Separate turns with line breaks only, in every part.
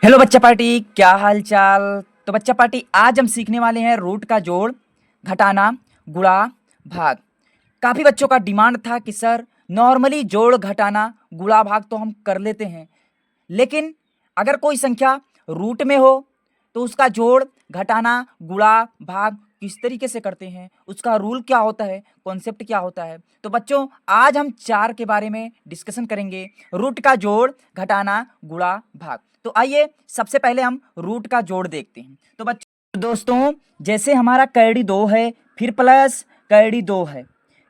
Hello बच्चा party, क्या हाल चाल। तो बच्चा पार्टी, आज हम सीखने वाले हैं रूट का जोड़, घटाना, गुणा, भाग। काफ़ी बच्चों का डिमांड था कि सर नॉर्मली जोड़ घटाना गुणा भाग तो हम कर लेते हैं, लेकिन अगर कोई संख्या रूट में हो तो उसका जोड़ घटाना गुणा भाग किस तरीके से करते हैं, उसका रूल क्या होता है, कॉन्सेप्ट क्या होता है। तो बच्चों, आज हम चार के बारे में डिस्कशन करेंगे, रूट का जोड़, घटाना, गुणा, भाग। तो आइए सबसे पहले हम रूट का जोड़ देखते हैं। तो बच्चों दोस्तों, जैसे हमारा कैडी 2 है, फिर प्लस कैडी 2 है।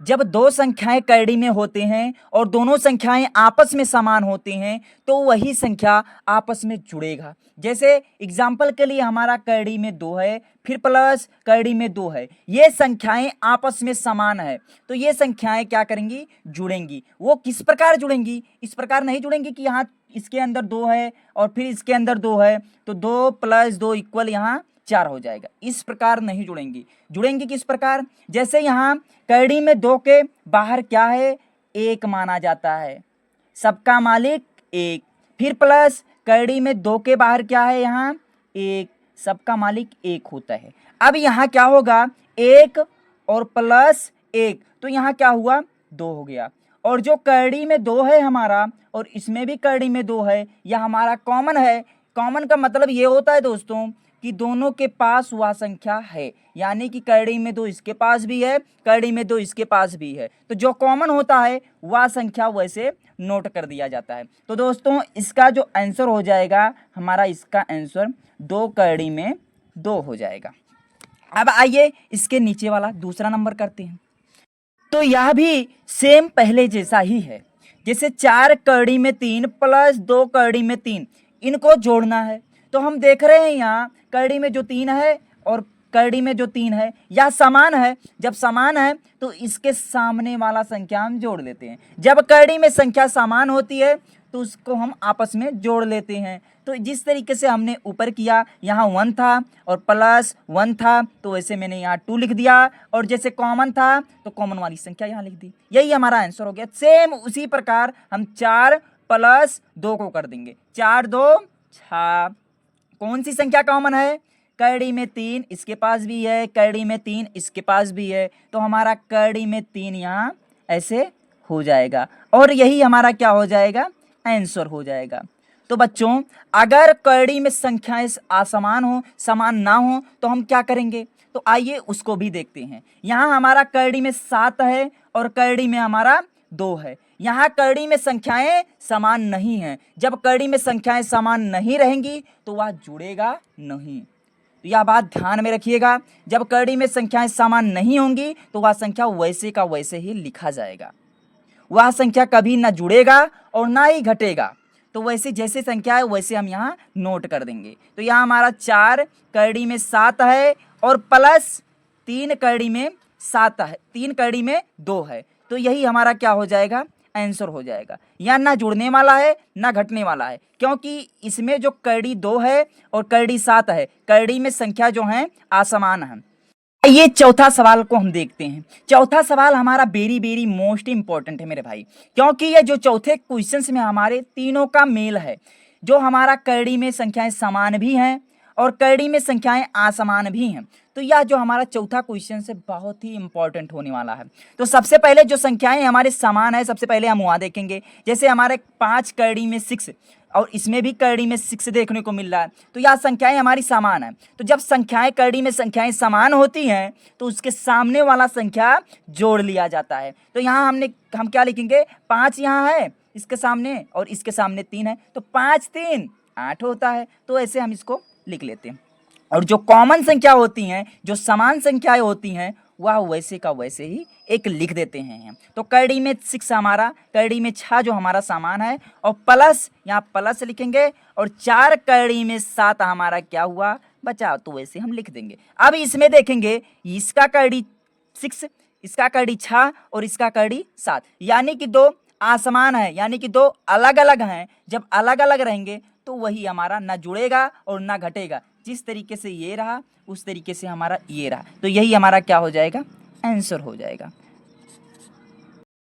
जब दो संख्याएं कैडी में होते हैं और दोनों संख्याएं आपस में समान होते हैं तो वही संख्या आपस में जुड़ेगा। जैसे एग्जाम्पल के लिए हमारा कैडी में 2 है, फिर प्लस कैडी में 2 है, ये संख्याएं आपस में समान है तो ये संख्याएं क्या करेंगी, जुड़ेंगी। वो किस प्रकार जुड़ेंगी, इस प्रकार नहीं जुड़ेंगी कि यहाँ इसके अंदर 2 है और फिर इसके अंदर 2 है तो 2 + 2 इक्वल यहाँ 4 हो जाएगा। इस प्रकार नहीं जुड़ेंगी। जुड़ेंगी किस प्रकार, जैसे यहाँ कैडी में 2 के बाहर क्या है, 1 माना जाता है, सबका मालिक 1। फिर प्लस कैडी में 2 के बाहर क्या है, यहाँ 1, सबका मालिक 1 होता है। अब यहाँ क्या होगा, 1 और प्लस 1 तो यहाँ क्या हुआ, 2 हो गया। और जो कैडी में 2 है हमारा और इसमें भी कैडी में 2 है, यह हमारा कॉमन है। कॉमन का मतलब ये होता है दोस्तों कि दोनों के पास वह संख्या है, यानी कि कैडी में 2 इसके पास भी है, कैडी में 2 इसके पास भी है, तो जो कॉमन होता है वह संख्या वैसे नोट कर दिया जाता है। तो दोस्तों इसका जो आंसर हो जाएगा हमारा, इसका आंसर 2 कैडी में 2 हो जाएगा। अब आइए इसके नीचे वाला दूसरा नंबर करते हैं। तो यह भी सेम पहले जैसा ही है, जैसे 4 कैडी में 3 प्लस 2 कैडी में 3, इनको जोड़ना है। तो हम देख रहे हैं यहाँ कैडी में जो 3 है और कैडी में जो 3 है यह समान है। जब समान है तो इसके सामने वाला संख्या हम जोड़ लेते हैं। जब कैडी में संख्या समान होती है तो उसको हम आपस में जोड़ लेते हैं। तो जिस तरीके से हमने ऊपर किया, यहाँ 1 था और प्लस 1 था तो वैसे मैंने यहाँ 2 लिख दिया, और जैसे कॉमन था तो कॉमन वाली संख्या यहाँ लिख दी। यही हमारा आंसर हो गया। सेम उसी प्रकार हम 4 + 2 को कर देंगे, 4 2 6। कौन सी संख्या कॉमन है, कैडी में 3 इसके पास भी है, कैडी में 3 इसके पास भी है, तो हमारा कैडी में 3 यहाँ ऐसे हो जाएगा और यही हमारा क्या हो जाएगा, आंसर हो जाएगा। तो बच्चों अगर कैडी में संख्याएं असमान हो, समान ना हो तो हम क्या करेंगे, तो आइए उसको भी देखते हैं। यहाँ हमारा कैडी में 7 है और कैडी में हमारा 2 है। यहाँ कैडी में संख्याएं समान नहीं हैं। जब कैडी में संख्याएं समान नहीं रहेंगी तो वह जुड़ेगा नहीं। तो यह बात ध्यान में रखिएगा, जब कैडी में संख्याएं समान नहीं होंगी तो वह संख्या वैसे का वैसे ही लिखा जाएगा। वह संख्या कभी ना जुड़ेगा और ना ही घटेगा। तो वैसे जैसे संख्या है वैसे हम यहाँ नोट कर देंगे। तो यहाँ हमारा 4 कैडी में 7 है और प्लस 3 कैडी में 7 है, 3 कैडी में 2 है, तो यही हमारा क्या हो जाएगा, आंसर हो जाएगा। यहाँ ना जुड़ने वाला है ना घटने वाला है, क्योंकि इसमें जो कैडी 2 है और कैडी 7 है, कैडी में संख्या जो है असमान है। ये चौथा सवाल को हम देखते हैं। चौथा सवाल हमारा वेरी वेरी मोस्ट इंपॉर्टेंट है मेरे भाई, क्योंकि ये जो चौथे क्वेश्चंस में हमारे तीनों का मेल है। जो हमारा कैडी में संख्याएं समान भी हैं और कैडी में संख्याएं असमान भी हैं, तो यह जो हमारा चौथा क्वेश्चन से बहुत ही इंपॉर्टेंट होने वाला है। तो सबसे पहले जो संख्याएं हमारे समान है, सबसे पहले हम वहाँ देखेंगे। जैसे हमारे 5 कैडी में 6 और इसमें भी कैडी में 6 देखने को मिल रहा है, तो यह संख्याएं हमारी समान है। तो जब संख्याएं कैडी में संख्याएं समान होती हैं तो उसके सामने वाला संख्या जोड़ लिया जाता है। तो यहाँ हम क्या लिखेंगे, 5 यहाँ है इसके सामने और इसके सामने 3 है, तो 5 3 8 होता है। तो ऐसे हम इसको लिख लेते हैं। और जो कॉमन संख्या होती हैं, जो समान संख्याएं होती हैं, वह वैसे का वैसे ही एक लिख देते हैं हम। तो कैडी में 6 हमारा, कैडी में 6 जो हमारा सामान है, और प्लस यहाँ प्लस लिखेंगे, और 4 कैडी में 7 हमारा क्या हुआ बचा, तो वैसे हम लिख देंगे। अब इसमें देखेंगे, इसका कैडी 6, इसका कैडी 6 और इसका कैडी 7, यानी कि 2 असमान है, यानी कि 2 अलग अलग हैं। जब अलग अलग रहेंगे तो वही हमारा ना जुड़ेगा और ना घटेगा। जिस तरीके से ये रहा उस तरीके से हमारा ये रहा, तो यही हमारा क्या हो जाएगा, आंसर हो जाएगा।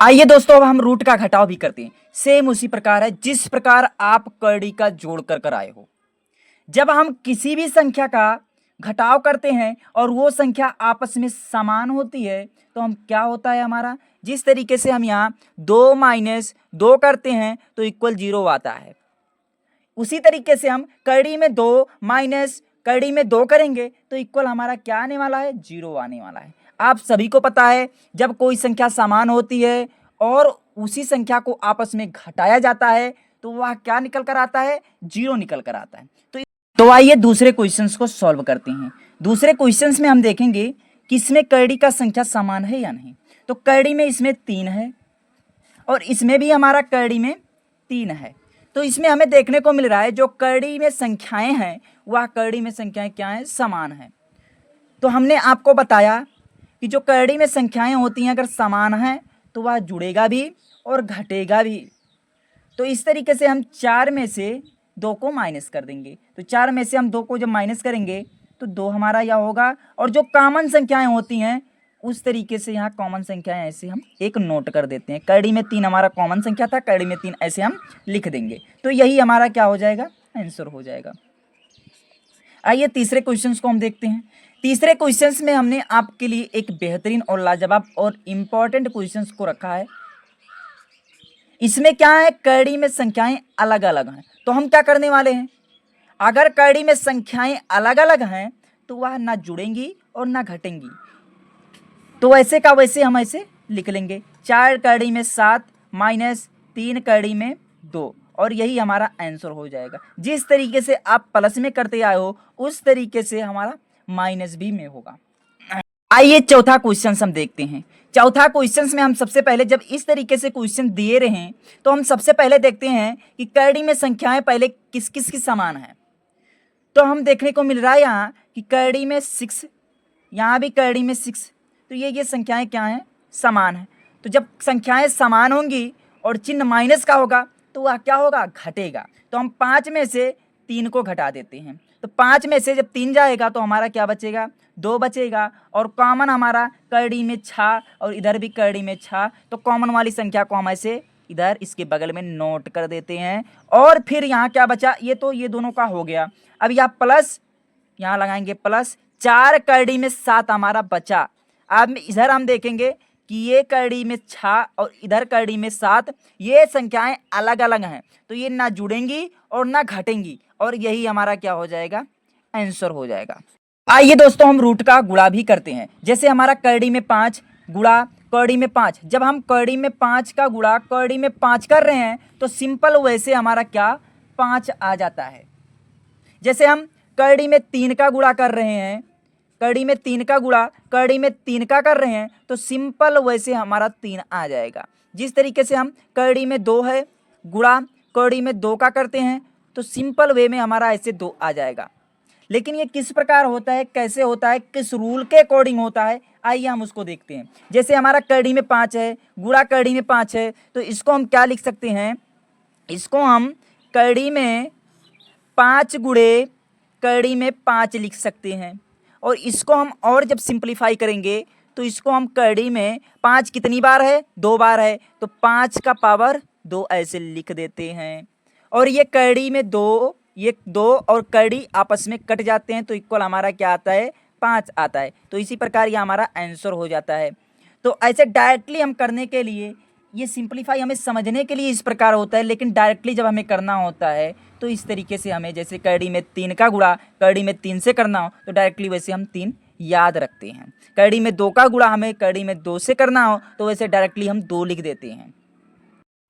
आइए दोस्तों अब हम रूट का घटाव भी करते हैं। सेम उसी प्रकार है जिस प्रकार आप कैडी का जोड़ कर आए हो। जब हम किसी भी संख्या का घटाव करते हैं और वो संख्या आपस में समान होती है तो हम क्या होता है हमारा, जिस तरीके से हम यहाँ 2 माइनस 2 करते हैं तो इक्वल 0 आता है, उसी तरीके से हम कड़ी में 2 माइनस कड़ी में 2 करेंगे तो इक्वल हमारा क्या आने वाला है, 0 आने वाला है। आप सभी को पता है जब कोई संख्या समान होती है और उसी संख्या को आपस में घटाया जाता है तो वह क्या निकल कर आता है, 0 निकल कर आता है। तो आइए दूसरे क्वेश्चंस को सॉल्व करते हैं। दूसरे क्वेश्चंस में हम देखेंगे कि इसमें कड़ी का संख्या समान है या नहीं। तो कड़ी में इसमें 3 है और इसमें भी हमारा कड़ी में 3 है। तो इसमें हमें देखने को मिल रहा है जो कड़ी में संख्याएं हैं वह कड़ी में संख्याएं क्या हैं, समान हैं। तो हमने आपको बताया कि जो कड़ी में संख्याएं होती हैं अगर समान हैं तो वह जुड़ेगा भी और घटेगा भी। तो इस तरीके से हम 4 में से 2 को माइनस कर देंगे। तो 4 में से हम 2 को जब माइनस करेंगे तो 2 हमारा यह होगा, और जो कॉमन संख्याएं होती हैं उस तरीके से यहाँ कॉमन संख्याएं ऐसे हम एक नोट कर देते हैं। कड़ी में 3 हमारा कॉमन संख्या था, कड़ी में 3 ऐसे हम लिख देंगे। तो यही हमारा क्या हो जाएगा, आंसर हो जाएगा। आइए तीसरे क्वेश्चन को हम देखते हैं। तीसरे क्वेश्चन में हमने आपके लिए एक बेहतरीन और लाजवाब और इम्पॉर्टेंट क्वेश्चन को रखा है। इसमें क्या है, कड़ी में संख्याएं अलग अलग हैं। तो हम क्या करने वाले हैं, अगर कड़ी में संख्याएं अलग अलग हैं तो वह ना जुड़ेंगी और ना घटेंगी। तो वैसे का वैसे हम ऐसे लिख लेंगे, 4 कड़ी में 7 माइनस 3 कड़ी में 2, और यही हमारा आंसर हो जाएगा। जिस तरीके से आप प्लस में करते आए हो उस तरीके से हमारा माइनस भी में होगा। आइए चौथा क्वेश्चन हम देखते हैं। चौथा क्वेश्चन में हम सबसे पहले जब इस तरीके से क्वेश्चन दिए रहे हैं तो हम सबसे पहले देखते हैं कि कड़ी में संख्याएं पहले किस किस की समान है। तो हम देखने को मिल रहा है यहाँ कि कड़ी में 6, यहाँ भी कड़ी में 6, तो ये संख्याएं क्या हैं, समान है। तो जब संख्याएं समान होंगी और चिन्ह माइनस का होगा तो वह क्या होगा, घटेगा। तो हम 5 में से 3 को घटा देते हैं। तो 5 में से जब 3 जाएगा तो हमारा क्या बचेगा, 2 बचेगा, और कॉमन हमारा कड़ी में 6 और इधर भी कड़ी में 6, तो कॉमन वाली संख्या को हम ऐसे इधर इसके बगल में नोट कर देते हैं। और फिर यहाँ क्या बचा, ये दोनों का हो गया। अब यहाँ प्लस, यहाँ लगाएंगे प्लस, 4 कड़ी में 7 हमारा बचा। अब इधर हम देखेंगे कि ये कड़ी में 6 और इधर कड़ी में 7, ये संख्याएं अलग अलग हैं तो ये ना जुड़ेंगी और ना घटेंगी, और यही हमारा क्या हो जाएगा, आंसर हो जाएगा। आइए दोस्तों हम रूट का गुणा भी करते हैं। जैसे हमारा कड़ी में 5 गुणा कड़ी में 5, जब हम कड़ी में 5 का गुणा कड़ी में 5 कर रहे हैं तो सिंपल वैसे हमारा क्या, 5 आ जाता है। जैसे हम कड़ी में 3 का गुणा कर रहे हैं, कड़ी में 3 का गुणा कड़ी में 3 का कर रहे हैं तो सिंपल वैसे हमारा 3 आ जाएगा। जिस तरीके से हम कड़ी में 2 है गुणा कड़ी में 2 का करते हैं तो सिंपल वे में हमारा ऐसे 2 आ जाएगा। लेकिन ये किस प्रकार होता है, कैसे होता है, किस रूल के अकॉर्डिंग होता है, आइए हम उसको देखते हैं। जैसे हमारा कड़ी में 5 है गुणा कड़ी में 5 है तो इसको हम क्या लिख सकते हैं, इसको हम कड़ी में 5 गुणे कड़ी में 5 लिख सकते हैं। और इसको हम और जब सिंप्लीफाई करेंगे तो इसको हम कड़ी में 5 कितनी बार है, 2 बार है, तो 5 का पावर 2 ऐसे लिख देते हैं। और ये कड़ी में 2, ये 2 और कड़ी आपस में कट जाते हैं तो इक्वल हमारा क्या आता है, 5 आता है। तो इसी प्रकार ये हमारा आंसर हो जाता है। तो ऐसे डायरेक्टली हम करने के लिए, ये सिंप्लीफाई हमें समझने के लिए इस प्रकार होता है, लेकिन डायरेक्टली जब हमें करना होता है तो इस तरीके से हमें, जैसे कड़ी में 3 का गुणा कड़ी में 3 से करना हो तो डायरेक्टली वैसे हम 3 याद रखते हैं। कड़ी में 2 का गुणा हमें कड़ी में 2 से करना हो तो वैसे डायरेक्टली हम 2 लिख देते हैं।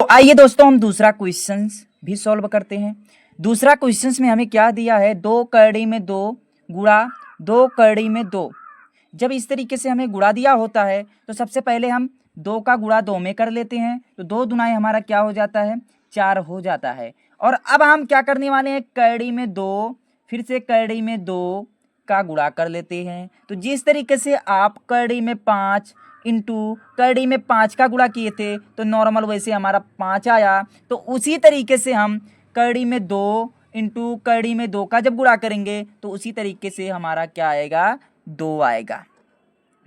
तो आइए दोस्तों हम दूसरा क्वेश्चन भी सॉल्व करते हैं। दूसरा क्वेश्चन में हमें क्या दिया है, 2 कड़ी में 2 गुणा 2 कड़ी में 2। जब इस तरीके से हमें गुणा दिया होता है तो सबसे पहले हम 2 का गुणा 2 में कर लेते हैं तो 2 दुनाए हमारा क्या हो जाता है, 4 हो जाता है। और अब हम क्या करने वाले हैं, कड़ी में 2 फिर से कड़ी में 2 का गुणा कर लेते हैं। तो जिस तरीके से आप कड़ी में 5 इंटू कड़ी में 5 का गुणा किए थे तो नॉर्मल वैसे हमारा 5 आया। तो उसी तरीके से हम कड़ी में 2 इंटू कड़ी में 2 का जब गुणा करेंगे तो उसी तरीके से हमारा क्या आएगा, 2 आएगा।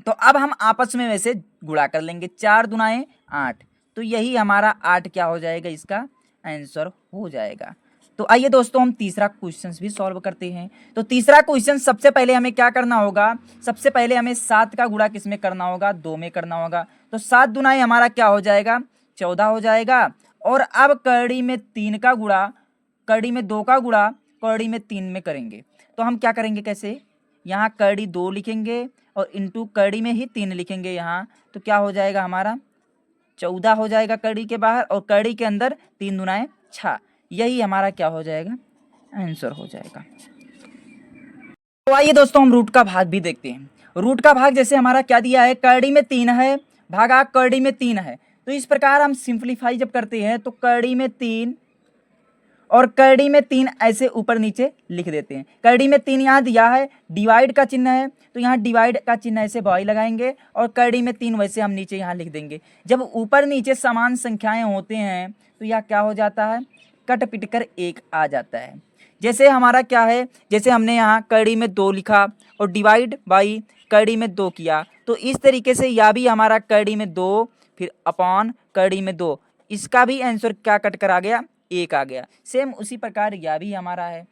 तो अब हम आपस में वैसे गुणा कर लेंगे, 4 दुनाए 8, तो यही हमारा 8 क्या हो जाएगा, इसका आंसर हो जाएगा। तो आइए दोस्तों हम तीसरा क्वेश्चन भी सॉल्व करते हैं। तो तीसरा क्वेश्चन सबसे पहले हमें क्या करना होगा, सबसे पहले हमें 7 का गुणा किस में करना होगा, 2 में करना होगा। तो 7 दुनाई हमारा क्या हो जाएगा, 14 हो जाएगा। और अब कड़ी में 3 का गुणा, कड़ी में 2 का गुणा कड़ी में 3 में करेंगे। तो हम क्या करेंगे, कैसे, यहाँ कड़ी 2 लिखेंगे और इंटू कड़ी में ही 3 लिखेंगे यहाँ। तो क्या हो जाएगा हमारा 14 हो जाएगा कड़ी के बाहर, और कड़ी के अंदर 3 दुनाए 6। यही हमारा क्या हो जाएगा, आंसर हो जाएगा। तो आइए दोस्तों हम रूट का भाग भी देखते हैं। रूट का भाग जैसे हमारा क्या दिया है, कड़ी में 3 है भागा कड़ी में 3 है। तो इस प्रकार हम सिंप्लीफाई जब करते हैं तो कड़ी में 3 और कड़ी में 3 ऐसे ऊपर नीचे लिख देते हैं। कड़ी में 3 यहाँ दिया है, डिवाइड का चिन्ह है, तो यहाँ डिवाइड का चिन्ह ऐसे बॉय लगाएंगे, और कड़ी में 3 वैसे हम नीचे यहाँ लिख देंगे। जब ऊपर नीचे समान संख्याएं होते हैं तो यह क्या हो जाता है, कट पिट कर 1 आ जाता है। जैसे हमारा क्या है, जैसे हमने यहाँ कड़ी में 2 लिखा और डिवाइड बाई कड़ी में 2 किया, तो इस तरीके से यह भी हमारा कड़ी में 2 फिर अपॉन कड़ी में 2, इसका भी आंसर क्या कट कर आ गया, 1 आ गया। सेम उसी प्रकार यह भी हमारा है।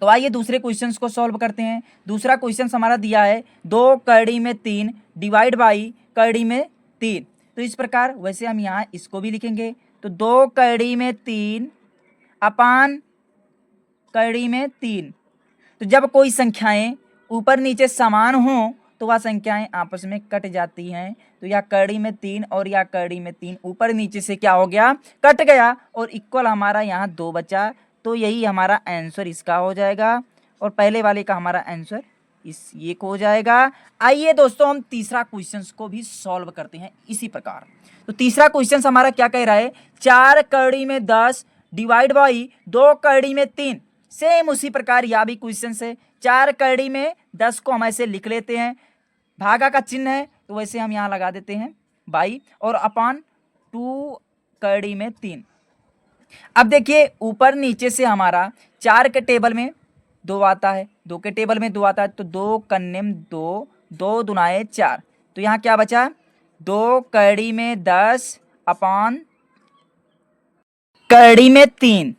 तो आइए दूसरे क्वेश्चंस को सॉल्व करते हैं। दूसरा क्वेश्चन हमारा दिया है 2 कड़ी में 3 डिवाइड बाई कड़ी में 3। तो इस प्रकार वैसे हम यहाँ इसको भी लिखेंगे। तो 2 कड़ी में 3 अपान कड़ी में 3। तो जब कोई संख्याएं ऊपर नीचे समान हों तो वह संख्याएं आपस में कट जाती हैं। तो या कड़ी में 3 और या कड़ी में 3 ऊपर नीचे से क्या हो गया, कट गया, और इक्वल हमारा यहाँ 2 बचा। तो यही हमारा आंसर इसका हो जाएगा, और पहले वाले का हमारा आंसर ये हो जाएगा। आइए दोस्तों हम तीसरा क्वेश्चन को भी सॉल्व करते हैं इसी प्रकार। तो तीसरा क्वेश्चन हमारा क्या कह रहा है, 4 कड़ी में 10 डिवाइड बाई 2 कड़ी में 3। सेम उसी प्रकार यह भी क्वेश्चन है। 4 कड़ी में 10 को हम ऐसे लिख लेते हैं, भागा का चिन्ह है तो वैसे हम यहाँ लगा देते हैं बाई, और अपान 2 कड़ी में 3। अब देखिए ऊपर नीचे से हमारा 4 के टेबल में 2 आता है, 2 के टेबल में 2 आता है, तो 2 कन्नेम 2, 2 दुनाए 4। तो यहाँ क्या बचा, 2 कड़ी में 10 अपान कड़ी में 3।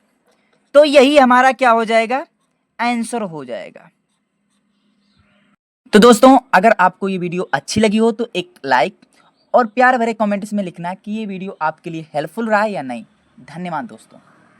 तो यही हमारा क्या हो जाएगा, आंसर हो जाएगा। तो दोस्तों अगर आपको ये वीडियो अच्छी लगी हो तो एक लाइक और प्यार भरे कमेंट्स में लिखना कि ये वीडियो आपके लिए हेल्पफुल रहा या नहीं। धन्यवाद दोस्तों।